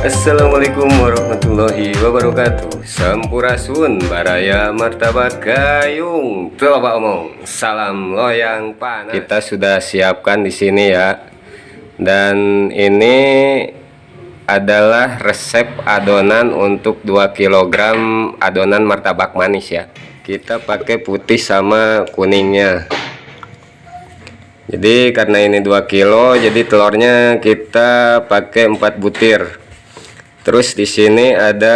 Assalamualaikum warahmatullahi wabarakatuh. Sampurasun baraya martabak gayung. Tuh Pak Omong. Salam loyang panas. Kita sudah siapkan di sini ya. Dan ini adalah resep adonan untuk 2 kg adonan martabak manis ya. Kita pakai putih sama kuningnya. Jadi karena ini 2 kilo, jadi telurnya kita pakai 4 butir. Terus di sini ada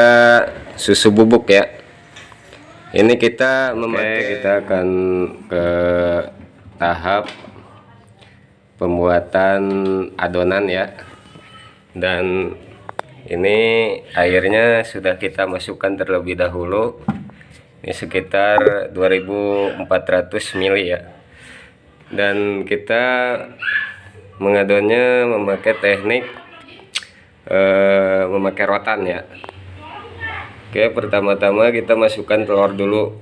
susu bubuk ya. Ini kita kita akan ke tahap pembuatan adonan ya. Dan ini airnya sudah kita masukkan terlebih dahulu. Ini sekitar 2400 ml ya. Dan kita mengadonnya memakai teknik memakai rotan ya. Oke, pertama-tama kita masukkan telur dulu.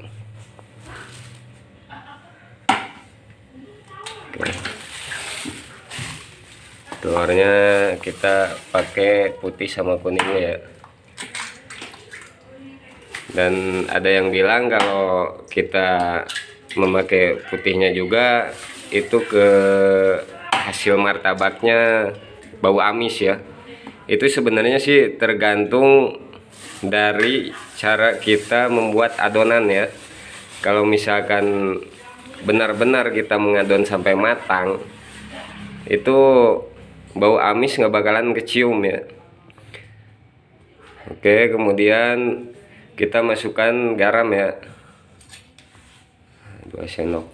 Oke. Telurnya kita pakai putih sama kuningnya ya. Dan ada yang bilang kalau kita memakai putihnya juga itu ke hasil martabaknya bau amis ya. Itu sebenarnya sih tergantung dari cara kita membuat adonan ya. Kalau misalkan benar-benar kita mengadon sampai matang, itu bau amis nggak bakalan kecium ya. Oke, kemudian kita masukkan garam ya, 2 sendok.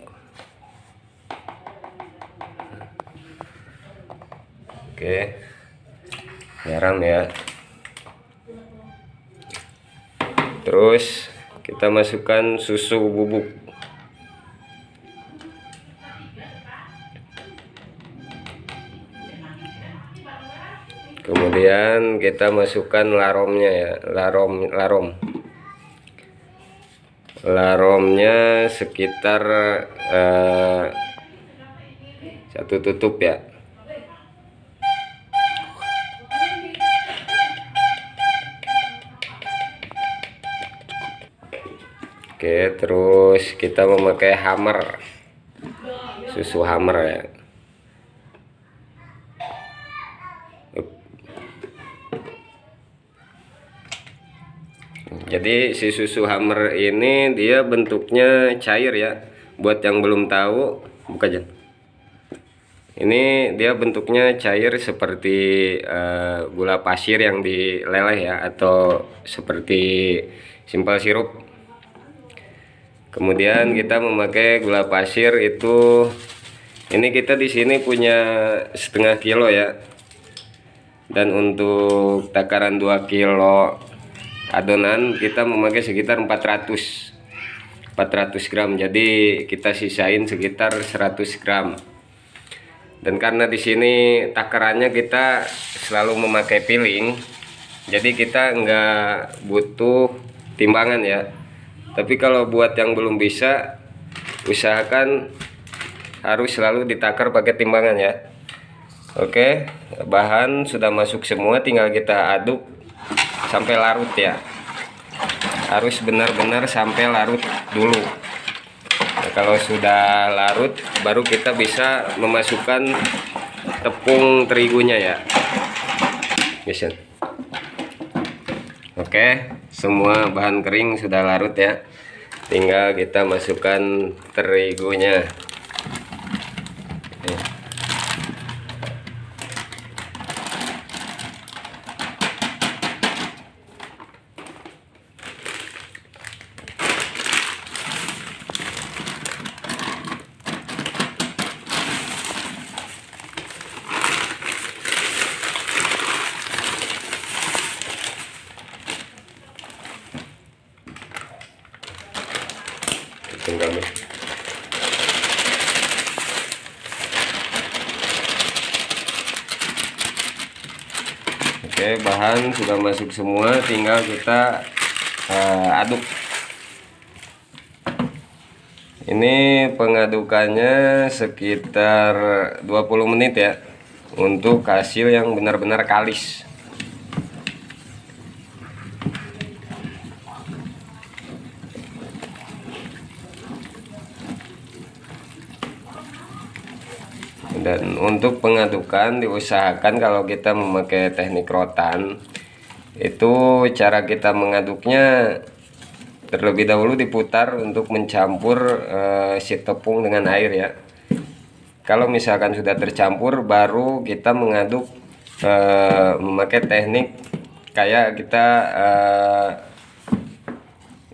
Oke, garam ya. Terus kita masukkan susu bubuk. Kemudian kita masukkan laromnya ya, laromnya sekitar 1 tutup ya. Oke, terus kita memakai hammer, susu hammer ya. Jadi si susu hammer ini dia bentuknya cair ya. Buat yang belum tahu, buka aja. Ini dia bentuknya cair seperti gula pasir yang dileleh ya, atau seperti simpel sirup. Kemudian kita memakai gula pasir itu, ini kita di sini punya setengah kilo ya. Dan untuk takaran 2 kilo adonan kita memakai sekitar 400 gram. Jadi kita sisain sekitar 100 gram. Dan karena di sini takarannya kita selalu memakai piling, jadi kita nggak butuh timbangan ya. Tapi kalau buat yang belum bisa, usahakan harus selalu ditakar pakai timbangan ya. Oke, bahan sudah masuk semua, tinggal kita aduk sampai larut ya. Harus benar-benar sampai larut dulu. Nah, kalau sudah larut, baru kita bisa memasukkan tepung terigunya ya. Bisa. Oke, semua bahan kering sudah larut ya. Tinggal kita masukkan terigunya. Tinggal Oke, bahan sudah masuk semua, tinggal kita aduk. Ini pengadukannya sekitar 20 menit ya, untuk hasil yang benar-benar kalis. Dan untuk pengadukan diusahakan kalau kita memakai teknik rotan itu cara kita mengaduknya terlebih dahulu diputar untuk mencampur si tepung dengan air ya. Kalau misalkan sudah tercampur baru kita mengaduk memakai teknik kayak kita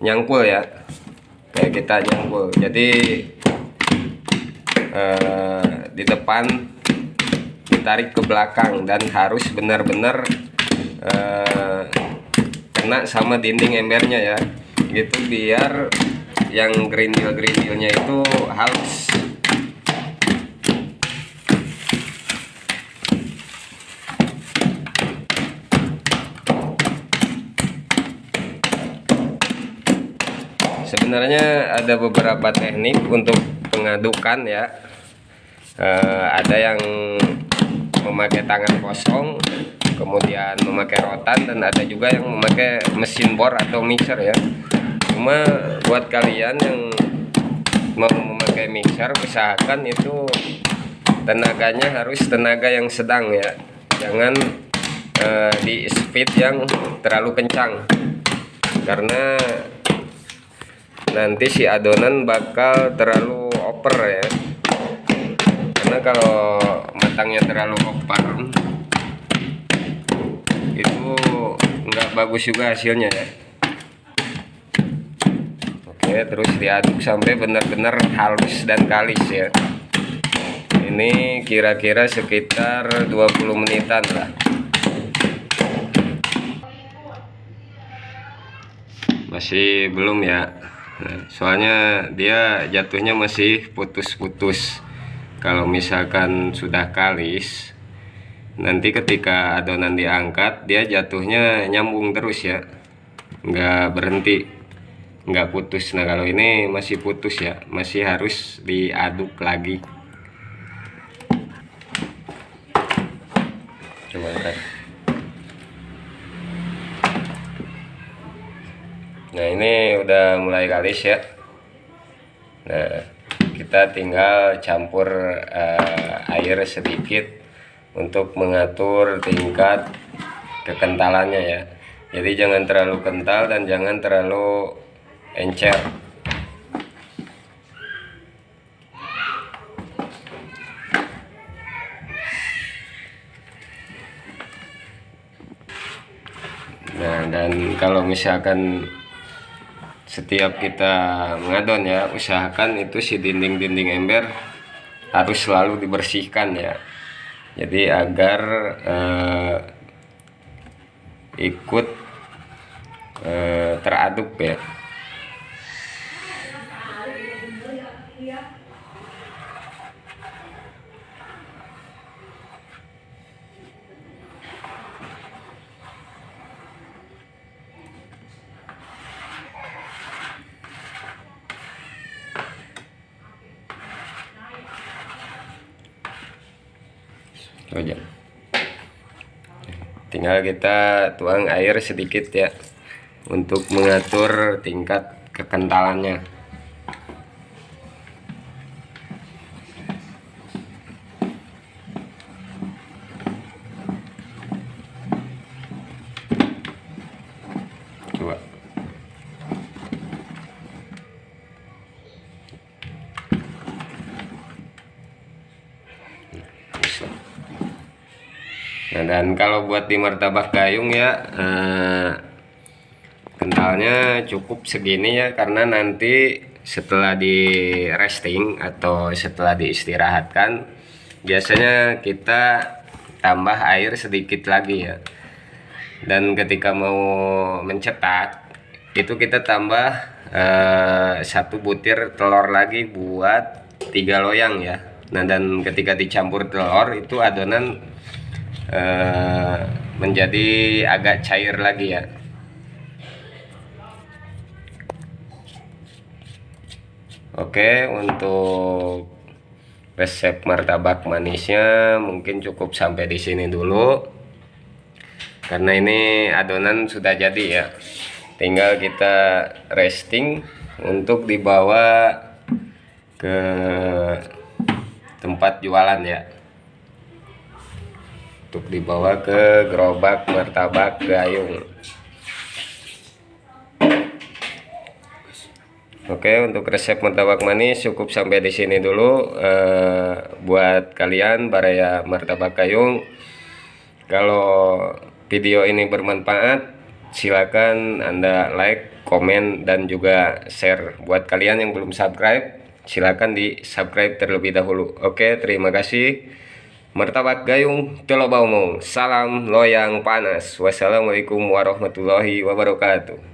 nyangkul ya, kayak kita nyangkul. Jadi di depan ditarik ke belakang dan harus benar-benar kena sama dinding embernya ya, gitu biar yang gerindil-gerindilnya itu halus. Sebenarnya ada beberapa teknik untuk pengadukan ya. Ada yang memakai tangan kosong, kemudian memakai rotan, dan ada juga yang memakai mesin bor atau mixer ya. Cuma buat kalian yang mau memakai mixer, usahakan itu tenaganya harus tenaga yang sedang ya, jangan di speed yang terlalu kencang, karena nanti si adonan bakal terlalu over ya. Karena kalau matangnya terlalu over itu nggak bagus juga hasilnya ya. Oke, terus diaduk sampai benar-benar halus dan kalis ya. Ini kira-kira sekitar 20 menitan lah. Masih belum ya. Nah, soalnya dia jatuhnya masih putus-putus. Kalau misalkan sudah kalis, nanti ketika adonan diangkat dia jatuhnya nyambung terus ya, nggak berhenti, nggak putus. Nah kalau ini masih putus ya, masih harus diaduk lagi. Coba lihat. Nah ini udah mulai kalis ya. Nah kita tinggal campur air sedikit untuk mengatur tingkat kekentalannya ya. Jadi jangan terlalu kental dan jangan terlalu encer. Nah dan kalau misalkan setiap kita mengadon ya, usahakan itu si dinding-dinding ember harus selalu dibersihkan ya. Jadi agar ikut teraduk ya. Aja. Tinggal kita tuang air sedikit ya untuk mengatur tingkat kekentalannya. Coba. Nah dan kalau buat di martabak gayung ya, kentalnya cukup segini ya, karena nanti setelah di resting atau setelah diistirahatkan biasanya kita tambah air sedikit lagi ya. Dan ketika mau mencetak itu kita tambah 1 butir telur lagi buat 3 loyang ya. Nah dan ketika dicampur telur itu adonan menjadi agak cair lagi ya. Oke, untuk resep martabak manisnya mungkin cukup sampai di sini dulu, karena ini adonan sudah jadi ya. Tinggal kita resting untuk dibawa ke tempat jualan ya. untuk dibawa ke gerobak martabak gayung. Oke, untuk resep martabak manis cukup sampai di sini dulu. Buat kalian baraya martabak gayung, kalau video ini bermanfaat, silakan Anda like, komen, dan juga share. Buat kalian yang belum subscribe, silakan di subscribe terlebih dahulu. Oke, terima kasih. Martabak gayung telo baumong. Salam loyang panas. Wassalamualaikum warahmatullahi wabarakatuh.